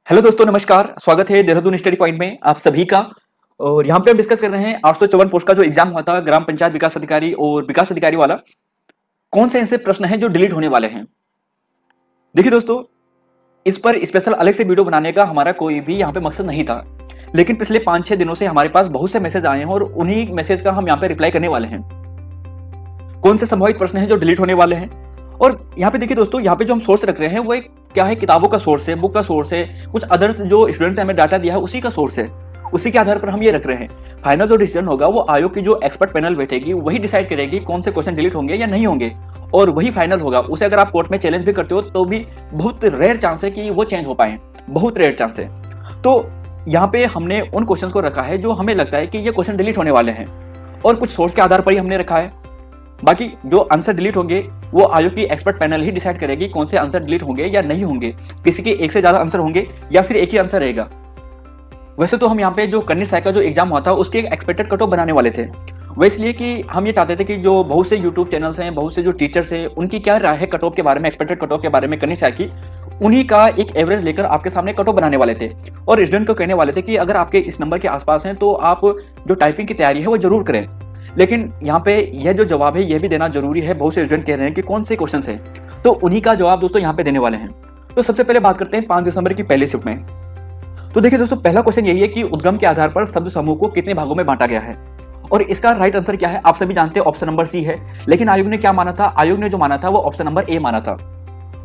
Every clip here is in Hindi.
हेलो दोस्तों, नमस्कार। स्वागत है देहरादून स्टडी पॉइंट में आप सभी का। और यहाँ पे हम डिस्कस कर रहे हैं 854 पोस्ट का जो एग्जाम हुआ था ग्राम पंचायत विकास अधिकारी और विकास अधिकारी वाला। कौन से ऐसे प्रश्न हैं जो डिलीट होने वाले हैं। देखिए दोस्तों, इस पर स्पेशल अलग से वीडियो बनाने का हमारा कोई भी यहाँ पे मकसद नहीं था, लेकिन पिछले 5-6 दिनों से हमारे पास बहुत से मैसेज आए हैं और उन्हीं मैसेज का हम यहाँ पे रिप्लाई करने वाले हैं। कौन से संभावित प्रश्न हैं जो डिलीट होने वाले हैं। और यहाँ पे देखिए दोस्तों, यहाँ पे जो हम सोर्स रख रहे हैं वो एक क्या है, किताबों का सोर्स है, बुक का सोर्स है, कुछ अदर्स जो स्टूडेंट्स ने हमें डाटा दिया है उसी का सोर्स है। उसी के आधार पर हम ये रख रहे हैं। फाइनल जो डिसीजन होगा वो आयोग की जो एक्सपर्ट पैनल बैठेगी वही डिसाइड करेगी कौन से क्वेश्चन डिलीट होंगे या नहीं होंगे, और वही फाइनल होगा। उसे अगर आप कोर्ट में चैलेंज भी करते हो तो भी बहुत रेयर चांस है कि वो चेंज हो पाए, बहुत रेयर चांस है। तो यहाँ पे हमने उन क्वेश्चन को रखा है जो हमें लगता है कि ये क्वेश्चन डिलीट होने वाले हैं, और कुछ सोर्स के आधार पर ही हमने रखा है। बाकी जो आंसर डिलीट होंगे वो आयोग की एक्सपर्ट पैनल ही डिसाइड करेगी कौन से आंसर डिलीट होंगे या नहीं होंगे। किसी के एक से ज्यादा आंसर होंगे या फिर एक ही आंसर रहेगा। वैसे तो हम यहाँ पे जो कन्या सहायक का जो एग्जाम हुआ था उसके एक एक्सपेक्टेड कट ऑफ बनाने वाले थे, वो इसलिए कि हम ये चाहते थे कि जो बहुत से यूट्यूब चैनल्स हैं, बहुत से जो टीचर्स हैं, उनकी क्या राय है कट ऑफ के बारे में, एक्सपेक्टेड कट ऑफ के बारे में कन्या सहायक की, उन्हीं का एक एवरेज लेकर आपके सामने कट ऑफ बनाने वाले थे। और स्टूडेंट को कहने वाले थे कि अगर आपके इस नंबर के आसपास हैं तो आप जो टाइपिंग की तैयारी है वो जरूर करें। लेकिन यहाँ पे यह जो जवाब है यह भी देना जरूरी है। बहुत से स्टूडेंट कह रहे हैं कि कौन से क्वेश्चन है, तो उन्हीं का जवाब दोस्तों यहाँ पे देने वाले हैं। तो सबसे पहले बात करते हैं 5 दिसंबर की पहली शिफ्ट में। तो देखिए दोस्तों, पहला क्वेश्चन यही है कि उद्गम के आधार पर शब्द समूह को कितने भागों में बांटा गया है, और इसका राइट आंसर क्या है आप सभी जानते हैं, ऑप्शन नंबर सी है। लेकिन आयोग ने क्या माना था, आयोग ने जो माना था वो ऑप्शन नंबर ए माना था।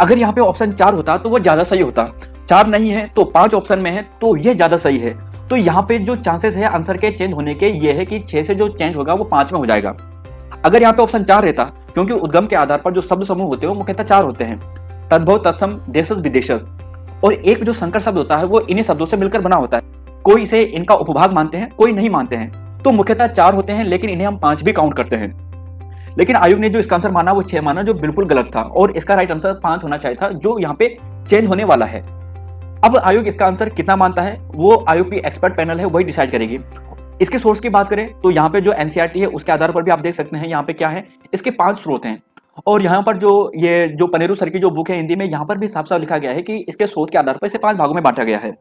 अगर यहाँ पे ऑप्शन 4 होता तो वो ज्यादा सही होता। 4 नहीं है तो 5 ऑप्शन में है तो ये ज्यादा सही है। तो यहाँ पे जो चांसेस है आंसर के चेंज होने के ये है कि 6 से जो चेंज होगा वो 5 में हो जाएगा। अगर यहाँ पे ऑप्शन 4 रहता, क्योंकि उद्गम के आधार पर जो शब्द समूह होते हैं वो मुख्यतः 4 होते हैं, तद्भव, तत्सम, देशज, विदेशज, और एक जो संकर शब्द होता है वो इन्हीं शब्दों से मिलकर बना होता है। कोई इसे इनका उपभाग मानते हैं, कोई नहीं मानते हैं। तो मुख्यतः 4 होते हैं, लेकिन इन्हें हम 5 भी काउंट करते हैं। लेकिन आयोग ने जो इसका आंसर माना वो 6 माना, जो बिल्कुल गलत था, और इसका राइट आंसर 5 होना चाहिए था, जो यहाँ पे चेंज होने वाला है। अब आयोग इसका आंसर कितना मानता है वो आयोग की एक्सपर्ट पैनल है वही डिसाइड करेगी। इसके सोर्स की बात करें तो यहाँ पे जो एनसीईआरटी है उसके आधार पर भी आप देख सकते हैं यहाँ पे क्या है, इसके 5 स्रोत हैं। और यहाँ पर जो पनेरू सर की जो बुक है हिंदी में, यहाँ पर भी साफ साफ लिखा गया है कि इसके स्रोत के आधार पर इसे 5 भागों में बांटा गया है।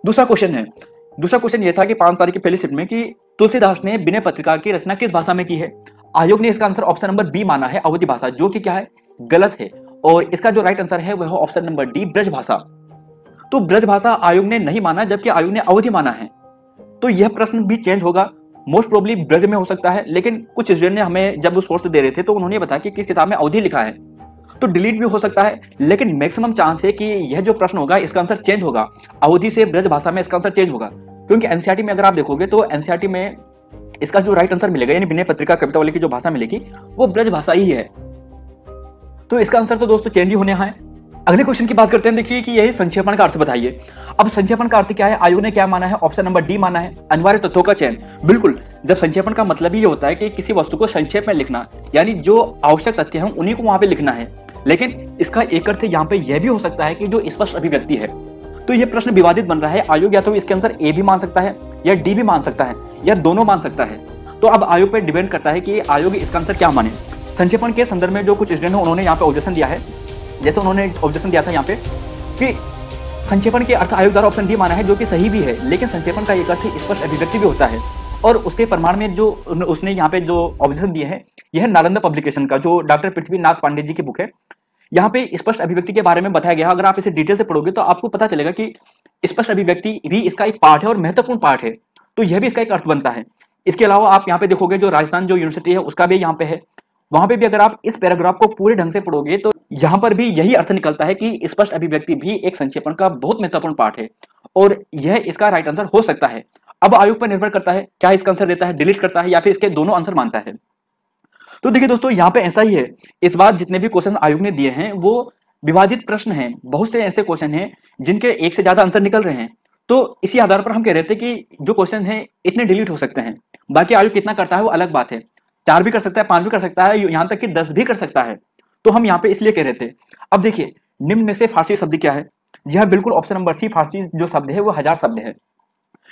दूसरा क्वेश्चन ये था कि 5 तारीख की पहली शिफ्ट में कि तुलसीदास ने विनय पत्रिका की रचना किस भाषा में की है। आयोग ने इसका आंसर ऑप्शन नंबर बी माना है, अवधी भाषा, जो कि क्या है, गलत है। और इसका जो राइट आंसर है वह ऑप्शन नंबर डी, ब्रज भाषा। तो ब्रज भाषा आयोग ने नहीं माना, जबकि आयोग ने अवधि माना है। तो यह प्रश्न भी चेंज होगा, मोस्ट प्रोबेबली ब्रज में हो सकता है। लेकिन कुछ स्टूडेंट ने हमें जब वो सोर्स दे रहे थे तो उन्होंने बताया कि किस किताब में अवधि लिखा है, तो डिलीट भी हो सकता है। लेकिन मैक्सिमम चांस है कि यह जो प्रश्न होगा इसका आंसर चेंज होगा, अवधि से ब्रज भाषा में इसका आंसर चेंज होगा। क्योंकि एनसीईआरटी में अगर आप देखोगे तो एनसीईआरटी में इसका जो राइट आंसर मिलेगा, यानी विनय पत्रिका कविता वाली की जो भाषा मिलेगी वो ब्रज भाषा ही है। तो इसका आंसर तो दोस्तों चेंज ही होने हैं। अगले क्वेश्चन की बात करते हैं। देखिए कि यही संक्षेपण का अर्थ बताइए। अब संक्षेपण का अर्थ क्या है, आयोग ने क्या माना है, ऑप्शन नंबर डी माना है, अनिवार्य तथ्यों का चयन। बिल्कुल, जब संक्षेपण का मतलब ही ये होता है कि किसी वस्तु को संक्षेप में लिखना, यानी जो आवश्यक तथ्य हैं उन्हीं को वहां पे लिखना है। लेकिन इसका एक अर्थ यहाँ पे यह भी हो सकता है कि जो स्पष्ट अभिव्यक्ति है। तो यह प्रश्न विवादित बन रहा है। आयोग या तो इसके आंसर ए भी मान सकता है या डी भी मान सकता है या दोनों मान सकता है। तो अब आयोग पर डिपेंड करता है कि आयोग इसका आंसर क्या माने। संक्षेपण के संदर्भ में जो कुछ स्टूडेंट है उन्होंने यहाँ पे ऑब्जेक्शन दिया है। जैसे उन्होंने ऑब्जेक्शन दिया था यहाँ पे कि संक्षेपण के अर्थ आयोग द्वारा ऑप्शन डी माना है, जो कि सही भी है। लेकिन संक्षेपण का एक अर्थ स्पष्ट अभिव्यक्ति भी होता है, और उसके प्रमाण में जो उसने यहाँ पे जो ऑब्जेक्शन दिए हैं, यह नालंदा पब्लिकेशन का जो डॉक्टर पृथ्वीनाथ पांडे जी की बुक है। यहाँ पे स्पष्ट अभिव्यक्ति के बारे में बताया गया। अगर आप इसे डिटेल से पढ़ोगे तो आपको पता चलेगा कि स्पष्ट अभिव्यक्ति भी इसका एक पार्ट है और महत्वपूर्ण पार्ट है। तो यह भी इसका एक अर्थ बनता है। इसके अलावा आप यहाँ पे देखोगे जो राजस्थान जो यूनिवर्सिटी है उसका भी यहाँ पे है, वहां पे भी अगर आप इस पैराग्राफ को पूरे ढंग से पढ़ोगे तो यहां पर भी यही अर्थ निकलता है कि स्पष्ट अभिव्यक्ति भी एक संक्षेपण का बहुत महत्वपूर्ण पार्ट है, और यह इसका राइट आंसर हो सकता है। अब आयोग पर निर्भर करता है क्या इसका आंसर देता है, डिलीट करता है, या फिर इसके दोनों आंसर मानता है। तो देखिए दोस्तों, यहाँ पे ऐसा ही है। इस बार जितने भी क्वेश्चन आयोग ने दिए हैं वो विवादित प्रश्न हैं। बहुत से ऐसे क्वेश्चन हैं जिनके एक से ज्यादा आंसर निकल रहे हैं। तो इसी आधार पर हम कह रहे थे कि जो क्वेश्चन है इतने डिलीट हो सकते हैं। बाकी आयोग कितना करता है वो अलग बात है, 4 भी कर सकता है, 5 भी कर सकता है, यहां तक कि 10 भी कर सकता है। तो हम यहाँ पे इसलिए कह रहे थे। अब देखिए, निम्न में से फारसी शब्द क्या है। जी हाँ, बिल्कुल ऑप्शन नंबर सी, फारसी जो शब्द है वो 1000 शब्द है।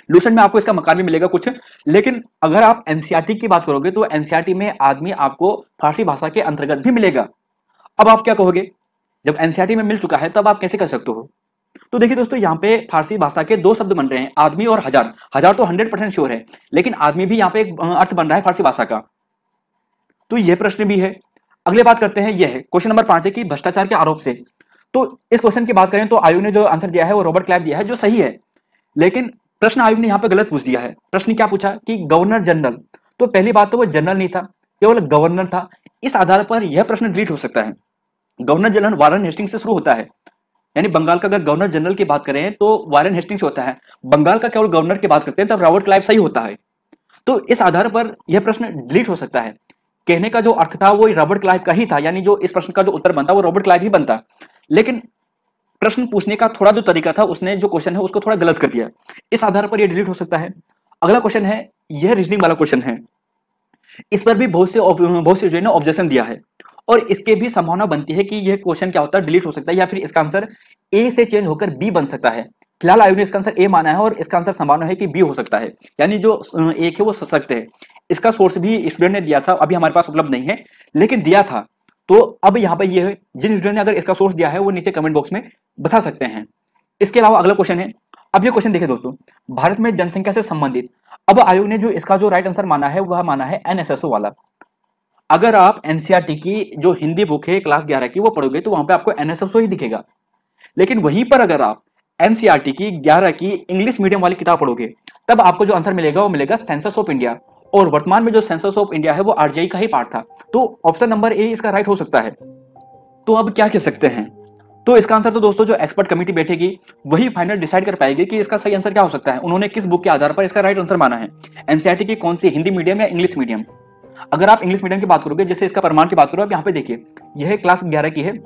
लूसेंट में आपको इसका मकान भी मिलेगा कुछ। लेकिन अगर आप एनसीईआरटी की बात करोगे तो एनसीईआरटी में आदमी आपको फारसी भाषा के अंतर्गत भी मिलेगा। अब आप क्या कहोगे, जब एनसीईआरटी में मिल चुका है तब आप कैसे कर सकते हो। तो देखिए दोस्तों, यहाँ पे फारसी भाषा के दो शब्द बन रहे हैं, आदमी और हजार। हजार तो 100% श्योर है, लेकिन आदमी भी यहाँ पे एक अर्थ बन रहा है फारसी भाषा का। तो यह प्रश्न भी है। अगले बात करते हैं, यह है क्वेश्चन नंबर 5 है कि भ्रष्टाचार के आरोप से। तो इस क्वेश्चन की बात करें तो आयोग ने जो आंसर दिया है वो रॉबर्ट क्लाइव दिया है, जो सही है। लेकिन प्रश्न आयोग ने यहाँ पे गलत पूछ दिया है। प्रश्न क्या पूछा कि गवर्नर जनरल। तो पहली बात तो वो जनरल नहीं था, केवल गवर्नर था। इस आधार पर यह प्रश्न डिलीट हो सकता है। गवर्नर जनरल वारेन हेस्टिंग्स से शुरू होता है, यानी बंगाल का अगर गवर्नर जनरल की बात करें तो वारेन हेस्टिंग्स होता है। बंगाल का केवल गवर्नर की बात करते हैं तब रॉबर्ट क्लाइव सही होता है। तो इस आधार पर यह प्रश्न डिलीट हो सकता है। कहने का जो अर्थ था वो रॉबर्ट क्लाइव का ही था, यानी जो इस प्रश्न का जो उत्तर बनता वो रॉबर्ट क्लाइव ही बनता। लेकिन प्रश्न पूछने का थोड़ा जो तरीका था, उसने जो क्वेश्चन है उसको थोड़ा गलत कर दिया। इस आधार पर यह डिलीट हो सकता है। अगला क्वेश्चन है, यह रीजनिंग वाला क्वेश्चन है। इस पर भी बहुत से ने ऑब्जेक्शन दिया है और इसके भी संभावना बनती है कि यह क्वेश्चन क्या होता है, डिलीट हो सकता है, या फिर इसका आंसर ए से चेंज होकर बी बन सकता है। फिलहाल आयोग ने इसका आंसर ए माना है और इसका आंसर संभावना है कि बी हो सकता है, यानी जो एक है वो सशक्त है। इसका सोर्स भी स्टूडेंट ने दिया था, अभी हमारे पास उपलब्ध नहीं है, लेकिन दिया था। तो अब यहाँ पे ये है, जिन स्टूडेंट ने अगर इसका सोर्स दिया है वो नीचे कमेंट बॉक्स में बता सकते हैं। इसके अलावा अगला क्वेश्चन है, अब ये क्वेश्चन देखिए दोस्तों, भारत में जनसंख्या से संबंधित। अब आयोग ने जो इसका जो राइट आंसर माना है वह माना है एनएसएसओ वाला। अगर आप एनसीईआरटी की जो हिंदी बुक है क्लास 11 की वो पढ़ोगे तो वहां पे आपको एनएसएसओ ही दिखेगा। लेकिन वहीं पर अगर आप एनसीईआरटी की 11 की इंग्लिश मीडियम वाली किताब पढ़ोगे तब आपको जो आंसर मिलेगा वो मिलेगा सेंसस ऑफ इंडिया। और वर्तमान में जो सेंसस ऑफ इंडिया है वो आरजीआई का ही पार्ट था। तो ऑप्शन नंबर ए इसका राइट हो सकता है। तो अब क्या कह सकते हैं, तो इसका आंसर तो दोस्तों जो एक्सपर्ट कमेटी बैठेगी वही फाइनल डिसाइड कर पाएगी कि इसका सही आंसर क्या हो सकता है। उन्होंने किस बुक के आधार पर इसका राइट आंसर माना है, एनसीईआरटी की कौन सी, हिंदी मीडियम या इंग्लिश मीडियम। अगर आप इंग्लिश मीडियम की बात करोगे, जैसे इसका प्रमाण की बात करो, आप यहाँ पे देखिए यह क्लास 11 की है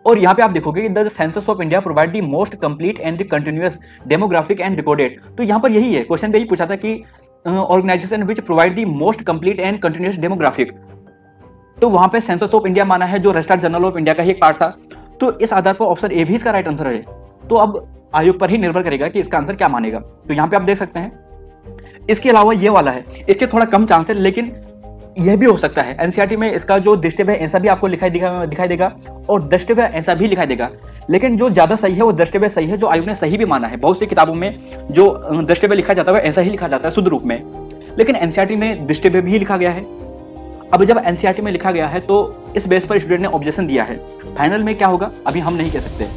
और यहाँ पे आप देखोगे कि the census of India provide the most complete and the continuous demographic and recorded. तो यहाँ पर यही है, क्वेश्चन पे ही पूछा था कि organisation which provide the most complete and continuous demographic. तो वहां पे सेंसस ऑफ इंडिया माना है जो रजिस्टर्ड जर्नल ऑफ इंडिया का ही एक पार्ट था। तो इस आधार पर ऑप्शन ए भी इसका राइट आंसर है। तो अब आयोग पर ही निर्भर करेगा कि इसका आंसर क्या मानेगा। तो यहाँ पे आप देख सकते हैं। इसके अलावा ये वाला है, इसके थोड़ा कम चांस है, लेकिन यह भी हो सकता है। एनसीईआरटी में इसका जो दृष्टिव्य ऐसा भी आपको दिखाई देगा और दृष्टिव्य ऐसा भी दिखाई देगा। लेकिन जो ज्यादा सही है वो दृष्टिव्य सही है, जो आयोग ने सही भी माना है। बहुत सी किताबों में जो दृष्टिव्य लिखा जाता है ऐसा ही लिखा जाता है शुद्ध रूप में, लेकिन एनसीईआरटी में दृष्टिव्य भी लिखा गया है। अब जब एनसीईआरटी में लिखा गया है तो इस बेस पर स्टूडेंट ने ऑब्जेक्शन दिया है। फाइनल में क्या होगा अभी हम नहीं कह सकते।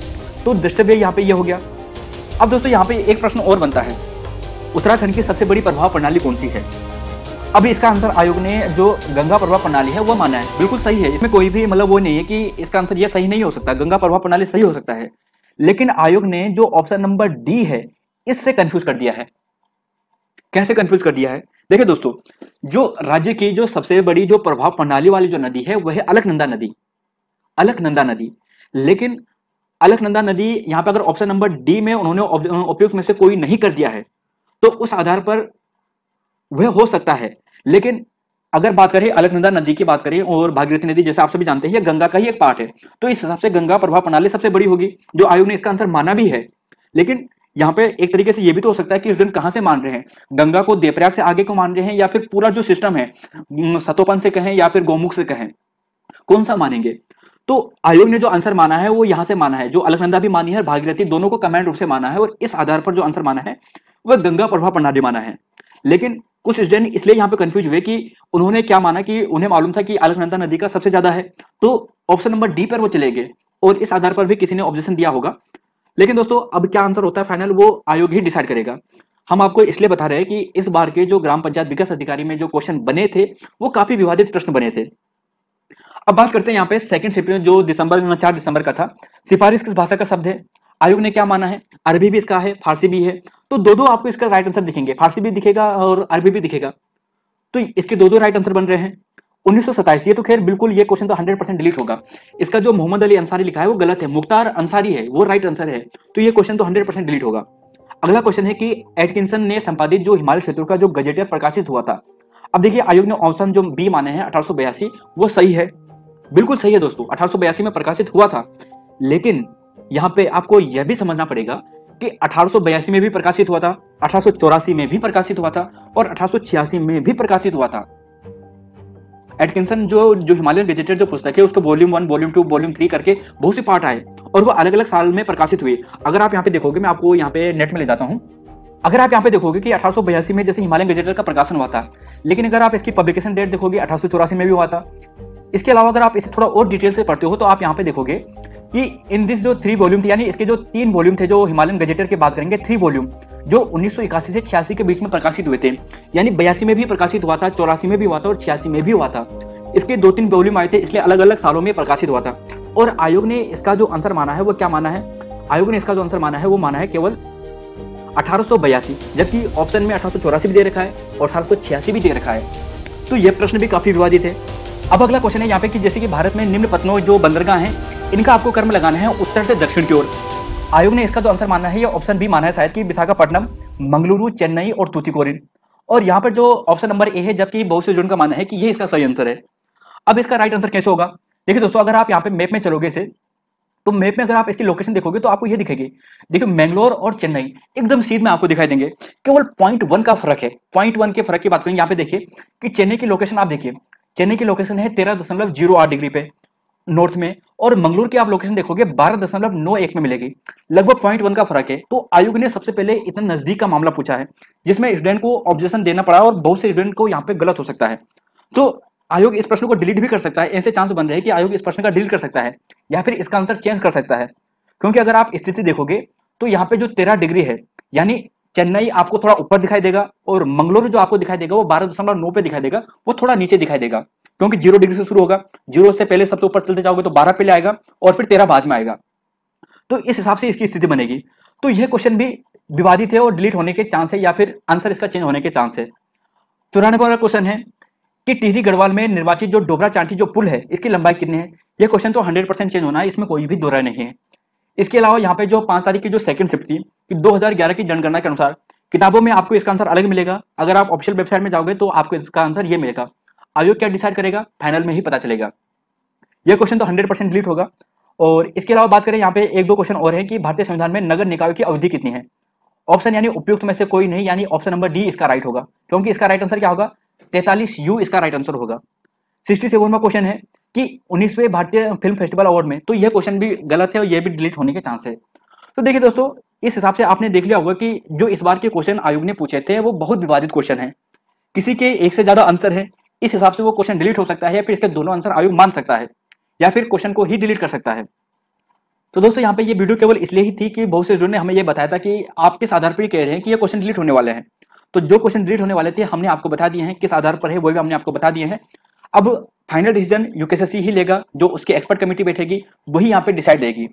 तो दृष्टिव्य यहाँ पे ये हो गया। अब दोस्तों यहाँ पे एक प्रश्न और बनता है, उत्तराखंड की सबसे बड़ी प्रभाव प्रणाली कौन सी है। अब इसका आंसर आयोग ने जो गंगा प्रवाह प्रणाली है वो माना है, बिल्कुल सही है। इसमें कोई भी मतलब वो नहीं है कि इसका आंसर ये सही नहीं हो सकता, गंगा प्रवाह प्रणाली सही हो सकता है। लेकिन आयोग ने जो ऑप्शन नंबर डी है इससे कंफ्यूज कर दिया है। कैसे कंफ्यूज कर दिया है, देखिए दोस्तों, जो राज्य की जो सबसे बड़ी जो प्रभाव प्रणाली वाली जो नदी है वह है अलकनंदा नदी, अलकनंदा नदी। लेकिन अलकनंदा नदी यहाँ पे अगर ऑप्शन नंबर डी में उन्होंने उपयुक्त में से कोई नहीं कर दिया है तो उस आधार पर वह हो सकता है। लेकिन अगर बात करें अलकनंदा नदी की बात करें और भागीरथी नदी, जैसे आप सभी जानते हैं, यह गंगा का ही एक पार्ट है। तो इस हिसाब से गंगा प्रभाव प्रणाली सबसे बड़ी होगी, जो आयोग ने इसका आंसर माना भी है। लेकिन यहाँ पे एक तरीके से यह भी तो हो सकता है कि स्टूडेंट कहां से मान रहे हैं, गंगा को देवप्रयाग से आगे को मान रहे हैं या फिर पूरा जो सिस्टम है सतोपन से कहें या फिर गौमुख से कहें, कौन सा मानेंगे। तो आयोग ने जो आंसर माना है वो यहां से माना है, जो अलकनंदा भी मानी है, भागीरथी, दोनों को कमेंट रूप से माना है और इस आधार पर जो आंसर माना है वह गंगा प्रभाव प्रणाली माना है। लेकिन कुछ स्टूडेंट इसलिए यहाँ पे कंफ्यूज हुए कि उन्होंने क्या माना कि उन्हें मालूम था कि अलकनंदा नदी का सबसे ज्यादा है, तो ऑप्शन नंबर डी पर वो चले गए और इस आधार पर भी किसी ने ऑब्जेक्शन दिया होगा। लेकिन दोस्तों अब क्या आंसर होता है फाइनल वो आयोग ही डिसाइड करेगा। हम आपको इसलिए बता रहे हैं कि इस बार के जो ग्राम पंचायत विकास अधिकारी में जो क्वेश्चन बने थे वो काफी विवादित प्रश्न बने थे। अब बात करते हैं यहाँ पे सेकंड शिफ्ट में जो 4 दिसंबर का था, सिफारिश किस भाषा का शब्द है। आयोग ने क्या माना है, अरबी भी इसका है, फारसी भी है। तो दो आपको इसका राइट आंसर दिखेंगे, फारसी भी दिखेगा और अरबी भी दिखेगा। तो इसके दो राइट आंसर बन रहे हैं। 1927, ये तो खैर बिल्कुल ये क्वेश्चन तो 100% डिलीट होगा। इसका जो मोहम्मद अली अंसारी लिखा है वो गलत है, मुख्तार अंसारी है वो राइट आंसर है। तो ये क्वेश्चन तो 100% डिलीट होगा। अगला क्वेश्चन है कि एटकिंसन ने संपादित जो हिमालय क्षेत्रों का जो गजेटियर प्रकाशित हुआ था। अब देखिए आयोग ने ऑप्शन जो बी माने हैं 1882, वो सही है, बिल्कुल सही है दोस्तों, 1882 में प्रकाशित हुआ था। लेकिन यहाँ पे आपको यह भी समझना पड़ेगा कि 1882 में भी प्रकाशित हुआ था, 1884 में भी प्रकाशित हुआ था और 1886 में भी प्रकाशित हुआ था। एटकिंसन जो हिमालयन गजेटेड जो पुस्तक है उसको वॉल्यूम 1, वॉल्यूम 2, वॉल्यूम 3 करके बहुत से पार्ट आए और वो अलग अलग साल में प्रकाशित हुए। अगर आप यहाँ पे देखोगे, मैं आपको यहाँ पे नेट में ले जाता हूँ। अगर आप यहाँ पे देखोगे कि 1882 में जैसे हिमालयन गजेटेड का प्रकाशन हुआ था, लेकिन अगर आप इसकी पब्लिकेशन डेट देखोगे 1884 में भी हुआ था। इसके अलावा अगर आप इसे थोड़ा और डिटेल से पढ़ते हो तो आप यहाँ पे देखोगे कि इन दिस जो 3 वॉल्यूम थे, यानी इसके जो 3 वॉल्यूम थे जो हिमालयन गजेटेड की बात करेंगे, 3 वॉल्यूम जो 1981 से 86 के बीच में प्रकाशित हुए थे, यानी 82 में भी प्रकाशित हुआ था, 84 में भी हुआ था और 86 में भी हुआ था। इसके 2-3 वॉल्यूम आए थे, इसलिए अलग अलग सालों में प्रकाशित हुआ था। और आयोग ने इसका जो आंसर माना है वो क्या माना है? आयोग ने इसका जो आंसर माना है वो माना है केवल 1882, जबकि ऑप्शन में 1884 भी दे रखा है और 1886 भी दे रखा है। तो यह प्रश्न भी काफी विवादित है। अब अगला क्वेश्चन है यहाँ पे कि जैसे कि भारत में निम्न पत्नों जो बंदरगाह हैं, इनका आपको क्रम लगाना है उत्तर से दक्षिण की ओर। आयोग ने इसका जो आंसर माना है, ये ऑप्शन बी माना है शायद कि विशाखापट्टनम, मंगलुरु, चेन्नई और तूतीकोरिन। और यहाँ पर जो ऑप्शन नंबर ए है, जबकि बहुत से स्टूडेंट का मानना है कि ये इसका सही आंसर है। अब इसका राइट आंसर कैसे होगा? देखिए दोस्तों, अगर आप यहाँ पे मैप में चलोगे से, तो मैप में अगर आप इसकी लोकेशन देखोगे तो आपको ये दिखेगी। देखिए मैंगलोर और चेन्नई एकदम सीध में आपको दिखाई देंगे। केवल 0.1 का फर्क है। 0.1 के फर्क की बात करेंगे, यहाँ पे देखिए कि चेन्नई की लोकेशन आप देखिए, चेन्नई की लोकेशन है 13.08 डिग्री पे नॉर्थ में, और मंगलुरु की आप लोकेशन देखोगे 12.91 में मिलेगी। लगभग 0.1 का फर्क है। तो आयोग ने सबसे पहले इतना नजदीक का मामला पूछा है, जिसमें स्टूडेंट को ऑब्जेक्शन देना पड़ा और बहुत से स्टूडेंट को यहाँ पे गलत हो सकता है। तो आयोग इस प्रश्न को डिलीट भी कर सकता है। ऐसे चांस बन रहे हैं कि आयोग इस प्रश्न का डिलीट कर सकता है या फिर इसका आंसर चेंज कर सकता है। क्योंकि अगर आप स्थिति देखोगे तो यहाँ पे जो 13 डिग्री है, यानी चेन्नई आपको थोड़ा ऊपर दिखाई देगा और मंगलुरु जो आपको दिखाई देगा वो 12.9 पे दिखाई देगा, वो थोड़ा नीचे दिखाई देगा। क्योंकि 0 डिग्री से शुरू होगा, 0 से पहले सबसे ऊपर चलते जाओगे तो 12 पहले आएगा और फिर 13 बाद में आएगा। तो इस हिसाब से इसकी स्थिति बनेगी। तो यह क्वेश्चन भी विवादित है और डिलीट होने के चांस है या फिर आंसर इसका चेंज होने के चांस है। 94 वाला क्वेश्चन है कि टिहरी गढ़वाल में निर्वाचित जो डोबरा चांठी जो पुल है, इसकी लंबाई कितनी है? यह क्वेश्चन तो 100% चेंज होना है, इसमें कोई भी दो राय नहीं है। इसके अलावा यहाँ पे जो 5 तारीख की जो सेकंड शिफ्ट थी कि 2011 की जनगणना के अनुसार किताबों में आपको इसका आंसर अलग मिलेगा। अगर आप ऑफिशियल वेबसाइट में जाओगे तो आपको इसका आंसर ये मिलेगा। आयोग क्या डिसाइड करेगा, फाइनल में ही पता चलेगा। यह क्वेश्चन तो 100% डिलीट होगा। और इसके अलावा बात करें यहाँ पे 1-2 क्वेश्चन और है कि भारतीय संविधान में नगर निकायों की अवधि कितनी है? ऑप्शन यानी उपयुक्त में से कोई नहीं, यानी ऑप्शन नंबर डी इसका राइट होगा, क्योंकि इसका राइट आंसर क्या होगा? 43U इसका राइट आंसर होगा। 67वां क्वेश्चन है कि 19वें भारतीय फिल्म फेस्टिवल अवार्ड में, तो यह क्वेश्चन भी गलत है और यह भी डिलीट होने के चांस है। तो देखिए दोस्तों, इस हिसाब से आपने देख लिया होगा कि जो इस बार के क्वेश्चन आयोग ने पूछे थे वो बहुत विवादित क्वेश्चन है। किसी के एक से ज्यादा आंसर है, इस हिसाब से वो क्वेश्चन डिलीट हो सकता है या फिर इसके दोनों आंसर आयोग मान सकता है या फिर क्वेश्चन को ही डिलीट कर सकता है। तो दोस्तों यहाँ पे ये वीडियो केवल इसलिए ही थी कि बहुत से स्टूडेंट ने हमें ये बताया था कि आप किस आधार पर कह रहे हैं कि ये क्वेश्चन डिलीट होने वाले हैं। तो जो क्वेश्चन डिलीट होने वाले थे हमने आपको बता दिए हैं, किस आधार पर है वो भी हमने आपको बता दिए हैं। अब फाइनल डिसीजन यूकेएसएससी ही लेगा, जो उसकी एक्सपर्ट कमेटी बैठेगी वही यहाँ पे डिसाइड रहेगी।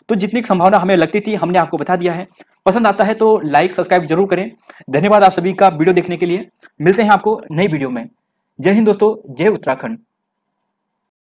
तो जितनी संभावना हमें लगती थी हमने आपको बता दिया है। पसंद आता है तो लाइक सब्सक्राइब जरूर करें। धन्यवाद आप सभी का वीडियो देखने के लिए। मिलते हैं आपको नई वीडियो में। जय हिंद दोस्तों, जय उत्तराखंड।